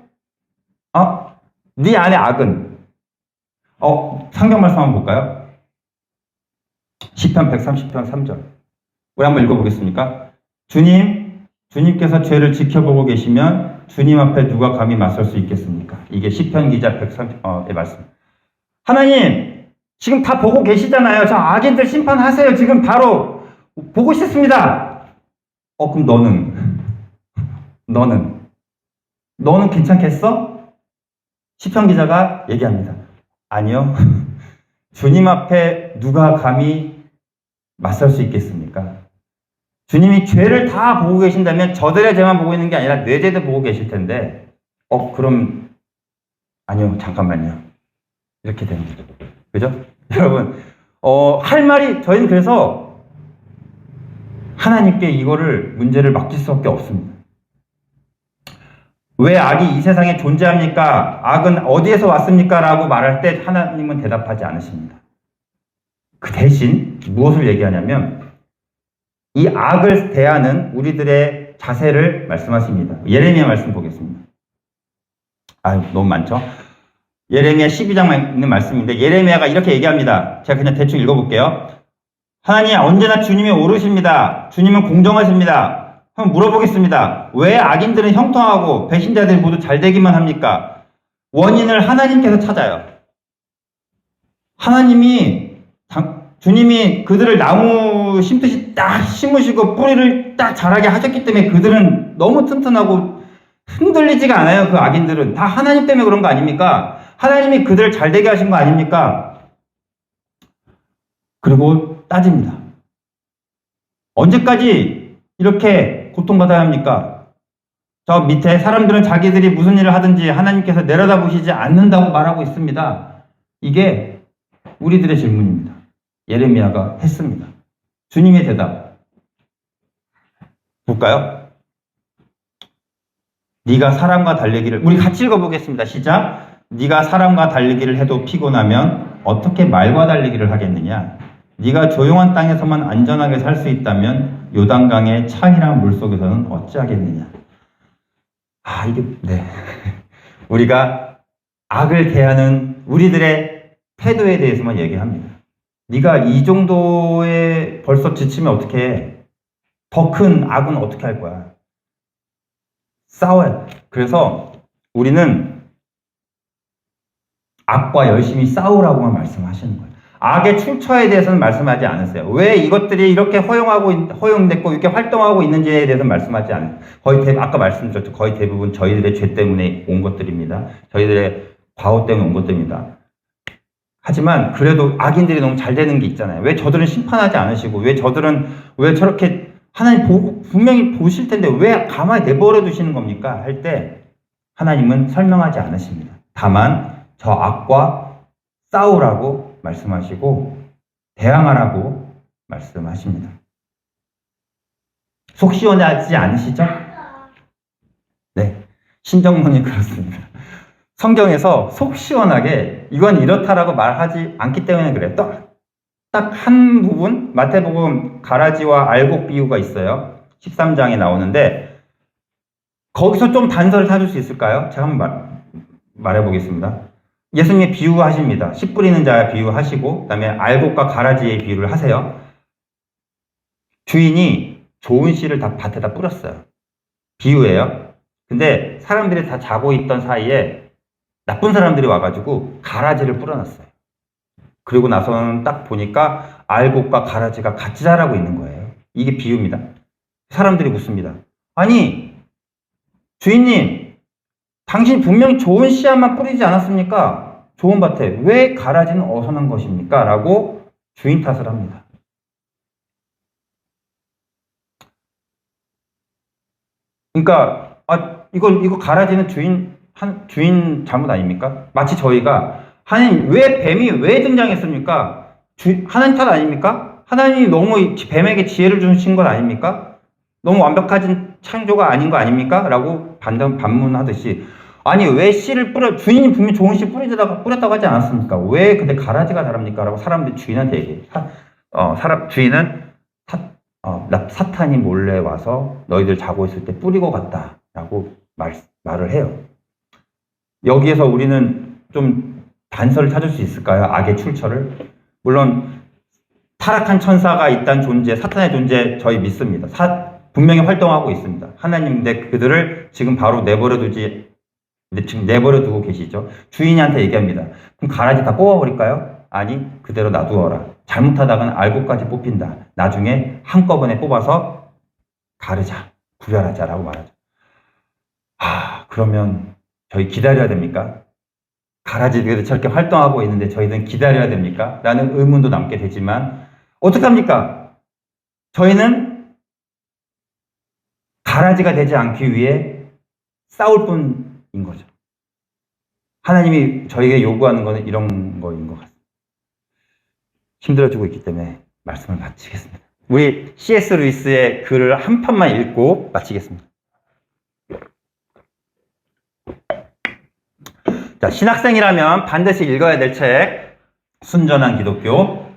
네 안에 악은? 성경 말씀 한번 볼까요? 시편 130편 3절. 우리 한번 읽어보겠습니까? 주님께서 죄를 지켜보고 계시면 주님 앞에 누가 감히 맞설 수 있겠습니까? 이게 시편 기자 130의 말씀. 하나님, 지금 다 보고 계시잖아요. 저 악인들 심판하세요. 지금 바로 보고 싶습니다. 그럼 너는 괜찮겠어? 시편 기자가 얘기합니다. 아니요. 주님 앞에 누가 감히 맞설 수 있겠습니까? 주님이 죄를 다 보고 계신다면 저들의 죄만 보고 있는 게 아니라 내 죄도 보고 계실 텐데, 그럼, 아니요, 잠깐만요. 이렇게 됩니다. 그죠? 여러분, 할 말이, 저희는 그래서 하나님께 이거를, 문제를 맡길 수밖에 없습니다. 왜 악이 이 세상에 존재합니까? 악은 어디에서 왔습니까? 라고 말할 때 하나님은 대답하지 않으십니다. 그 대신 무엇을 얘기하냐면 이 악을 대하는 우리들의 자세를 말씀하십니다. 예레미야 말씀 보겠습니다. 너무 많죠? 예레미야 12장에 있는 말씀인데 예레미야가 이렇게 얘기합니다. 제가 그냥 대충 읽어볼게요. 하나님 언제나 주님이 옳으십니다. 주님은 공정하십니다. 한번 물어보겠습니다. 왜 악인들은 형통하고 배신자들이 모두 잘되기만 합니까? 원인을 하나님께서 찾아요. 주님이 그들을 나무 심듯이 딱 심으시고 뿌리를 딱 자라게 하셨기 때문에 그들은 너무 튼튼하고 흔들리지가 않아요. 그 악인들은 다 하나님 때문에 그런 거 아닙니까? 하나님이 그들을 잘되게 하신 거 아닙니까? 그리고 따집니다. 언제까지 이렇게 고통받아야 합니까? 저 밑에 사람들은 자기들이 무슨 일을 하든지 하나님께서 내려다보시지 않는다고 말하고 있습니다. 이게 우리들의 질문입니다. 예레미야가 했습니다. 주님의 대답 볼까요? 네가 사람과 달리기를, 우리 같이 읽어보겠습니다. 시작. 네가 사람과 달리기를 해도 피곤하면 어떻게 말과 달리기를 하겠느냐? 네가 조용한 땅에서만 안전하게 살 수 있다면 요단강의 창이란 물속에서는 어찌하겠느냐? 우리가 악을 대하는 우리들의 태도에 대해서만 얘기합니다. 네가 이 정도에 벌써 지치면 어떻게 해? 더 큰 악은 어떻게 할 거야? 싸워야 돼. 그래서 우리는 악과 열심히 싸우라고만 말씀하시는 거예요. 악의 출처에 대해서는 말씀하지 않으세요. 왜 이것들이 이렇게 허용됐고 이렇게 활동하고 있는지에 대해서는 말씀하지 않아요. 아까 말씀드렸죠. 거의 대부분 저희들의 죄 때문에 온 것들입니다. 저희들의 과오 때문에 온 것들입니다. 하지만 그래도 악인들이 너무 잘 되는 게 있잖아요. 왜 저들은 심판하지 않으시고 왜 저렇게 하나님 분명히 보실 텐데 왜 가만히 내버려 두시는 겁니까? 할 때 하나님은 설명하지 않으십니다. 다만 저 악과 싸우라고 말씀하시고 대항하라고 말씀하십니다. 속 시원하지 않으시죠? 네, 신정론이 그렇습니다. 성경에서 속 시원하게 이건 이렇다라고 말하지 않기 때문에 그래요. 딱 한 부분, 마태복음 가라지와 알곡 비유가 있어요. 13장에 나오는데 거기서 좀 단서를 찾을 수 있을까요? 제가 한번 말해보겠습니다. 예수님이 비유하십니다. 씨 뿌리는 자 비유하시고 그다음에 알곡과 가라지의 비유를 하세요. 주인이 좋은 씨를 다 밭에다 뿌렸어요. 비유예요. 근데 사람들이 다 자고 있던 사이에 나쁜 사람들이 와가지고 가라지를 뿌려놨어요. 그리고 나서는 딱 보니까 알곡과 가라지가 같이 자라고 있는 거예요. 이게 비유입니다. 사람들이 묻습니다. 아니, 주인님, 당신 분명히 좋은 씨앗만 뿌리지 않았습니까? 좋은 밭에 왜 가라지는 어디서 난 것입니까? 라고 주인 탓을 합니다. 그러니까 이거 가라지는 주인 잘못 아닙니까? 마치 저희가 하나님 뱀이 왜 등장했습니까? 하나님 탓 아닙니까? 하나님이 너무 뱀에게 지혜를 주신 것 아닙니까? 너무 완벽한 창조가 아닌 거 아닙니까? 라고 반문하듯이 아니 왜 씨를 주인이 분명히 좋은 씨 뿌렸다고 하지 않았습니까? 왜 근데 가라지가 자랍니까? 라고 사람들이 주인한테 얘기해요. 주인은 사탄이 몰래 와서 너희들 자고 있을 때 뿌리고 갔다 라고 말을 해요. 여기에서 우리는 좀 단서를 찾을 수 있을까요? 악의 출처를? 물론 타락한 천사가 있다는 존재, 사탄의 존재 저희 믿습니다. 분명히 활동하고 있습니다. 하나님인데 그들을 지금 바로 지금 내버려 두고 계시죠. 주인한테 얘기합니다. 그럼 가라지 다 뽑아버릴까요? 아니, 그대로 놔두어라. 잘못하다가는 알고까지 뽑힌다. 나중에 한꺼번에 뽑아서 가르자, 구별하자라고 말하죠. 그러면 저희 기다려야 됩니까? 가라지들이 저렇게 활동하고 있는데 저희는 기다려야 됩니까? 라는 의문도 남게 되지만 어떡합니까? 저희는 가라지가 되지 않기 위해 싸울 뿐인 거죠. 하나님이 저에게 요구하는 것은 이런 거인 것 같습니다. 힘들어지고 있기 때문에 말씀을 마치겠습니다. 우리 C.S. 루이스의 글을 한 편만 읽고 마치겠습니다. 자, 신학생이라면 반드시 읽어야 될 책, 순전한 기독교.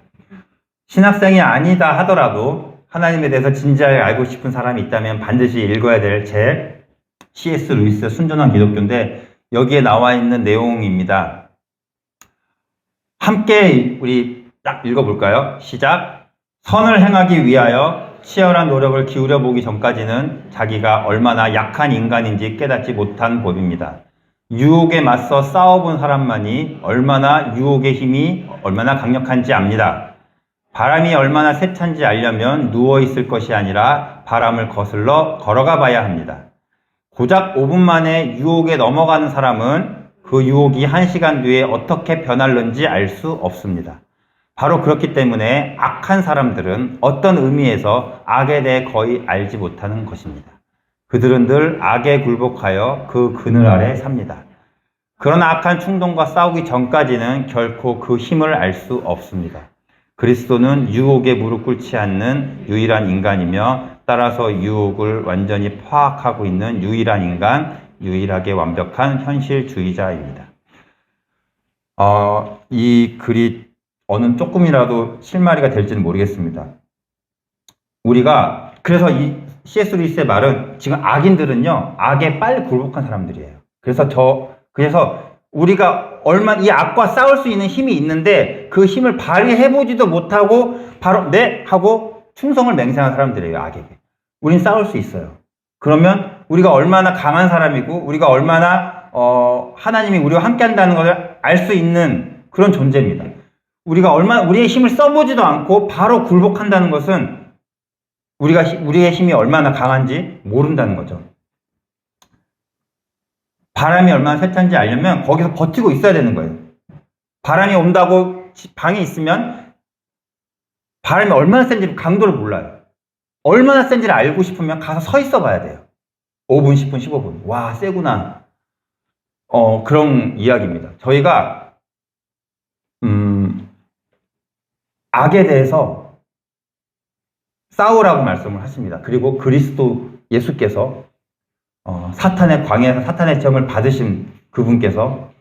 신학생이 아니다 하더라도 하나님에 대해서 진지하게 알고 싶은 사람이 있다면 반드시 읽어야 될 책, C.S. 루이스의 순전한 기독교인데 여기에 나와 있는 내용입니다. 함께 우리 딱 읽어볼까요? 시작. 선을 행하기 위하여 치열한 노력을 기울여 보기 전까지는 자기가 얼마나 약한 인간인지 깨닫지 못한 법입니다. 유혹에 맞서 싸워본 사람만이 얼마나 유혹의 힘이 얼마나 강력한지 압니다. 바람이 얼마나 세찬지 알려면 누워있을 것이 아니라 바람을 거슬러 걸어가 봐야 합니다. 고작 5분 만에 유혹에 넘어가는 사람은 그 유혹이 1시간 뒤에 어떻게 변할는지 알 수 없습니다. 바로 그렇기 때문에 악한 사람들은 어떤 의미에서 악에 대해 거의 알지 못하는 것입니다. 그들은 늘 악에 굴복하여 그 그늘 아래 삽니다. 그러나 악한 충동과 싸우기 전까지는 결코 그 힘을 알 수 없습니다. 그리스도는 유혹에 무릎 꿇지 않는 유일한 인간이며 따라서 유혹을 완전히 파악하고 있는 유일한 인간, 유일하게 완벽한 현실주의자입니다. 이 글이 어느 조금이라도 실마리가 될지는 모르겠습니다. 그래서 이 C.S. 루이스의 말은 지금 악인들은요, 악에 빨리 굴복한 사람들이에요. 그래서 우리가 이 악과 싸울 수 있는 힘이 있는데 그 힘을 발휘해보지도 못하고 바로 네! 하고 충성을 맹세한 사람들이에요, 악에게. 우린 싸울 수 있어요. 그러면 우리가 얼마나 강한 사람이고 우리가 얼마나 하나님이 우리와 함께 한다는 것을 알 수 있는 그런 존재입니다. 우리가 우리의 힘을 써보지도 않고 바로 굴복한다는 것은 우리의 힘이 얼마나 강한지 모른다는 거죠. 바람이 얼마나 세찬지 알려면 거기서 버티고 있어야 되는 거예요. 바람이 온다고 방에 있으면 바람이 얼마나 센지 강도를 몰라요. 얼마나 센지를 알고 싶으면 가서 서 있어 봐야 돼요. 5분, 10분, 15분. 와, 세구나. 그런 이야기입니다. 저희가 악에 대해서 싸우라고 말씀을 하십니다. 그리고 그리스도 예수께서 사탄의 광야에서 사탄의 시험을 받으신 그분께서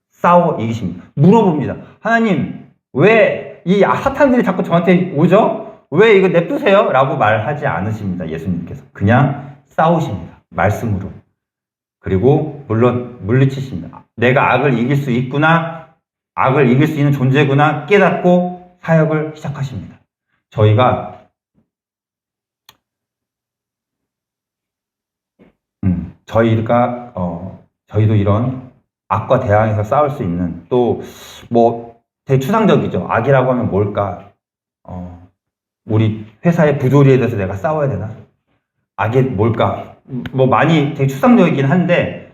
싸워 이기십니다. 물어봅니다. 하나님, 왜 이 사탄들이 자꾸 저한테 오죠? 왜 이거 냅두세요? 라고 말하지 않으십니다. 예수님께서. 그냥 싸우십니다. 말씀으로. 그리고 물론 물리치십니다. 내가 악을 이길 수 있구나, 악을 이길 수 있는 존재구나 깨닫고 사역을 시작하십니다. 저희가 저희도 이런 악과 대항해서 싸울 수 있는, 또 되게 추상적이죠. 악이라고 하면 뭘까? 우리 회사의 부조리에 대해서 내가 싸워야 되나? 악이 뭘까? 많이 되게 추상적이긴 한데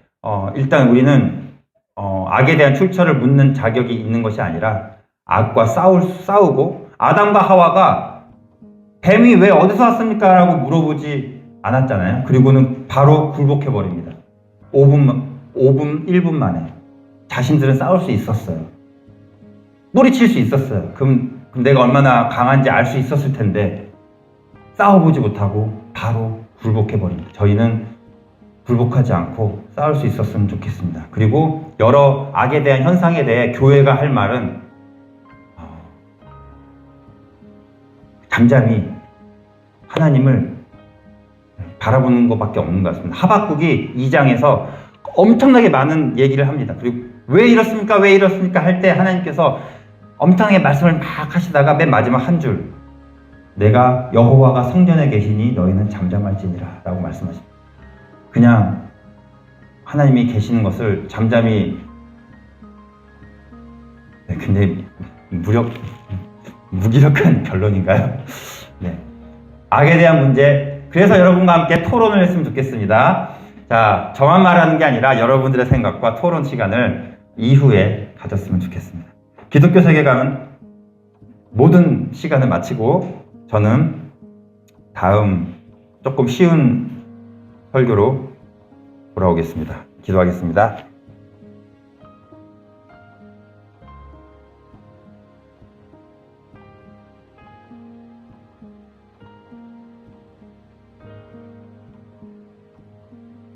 일단 우리는 악에 대한 출처를 묻는 자격이 있는 것이 아니라 악과 싸우고, 아담과 하와가 뱀이 왜 어디서 왔습니까? 라고 물어보지 않았잖아요. 그리고는 바로 굴복해버립니다. 1분 만에. 자신들은 싸울 수 있었어요. 뿌리칠 수 있었어요. 그럼 내가 얼마나 강한지 알 수 있었을 텐데 싸워보지 못하고 바로 굴복해버립니다. 저희는 굴복하지 않고 싸울 수 있었으면 좋겠습니다. 그리고 여러 악에 대한 현상에 대해 교회가 할 말은 잠잠히 하나님을 바라보는 것밖에 없는 것 같습니다. 하박국이 2장에서 엄청나게 많은 얘기를 합니다. 그리고 왜 이렇습니까? 왜 이렇습니까? 할 때 하나님께서 엄청나게 말씀을 막 하시다가 맨 마지막 한 줄, 내가 여호와가 성전에 계시니 너희는 잠잠할지니라 라고 말씀하십니다. 그냥 하나님이 계시는 것을 잠잠히, 굉장히 무기력한 결론인가요? 네. 악에 대한 문제, 그래서 여러분과 함께 토론을 했으면 좋겠습니다. 자, 저만 말하는 게 아니라 여러분들의 생각과 토론 시간을 이후에 가졌으면 좋겠습니다. 기독교 세계관은 모든 시간을 마치고 저는 다음 조금 쉬운 설교로 돌아오겠습니다. 기도하겠습니다.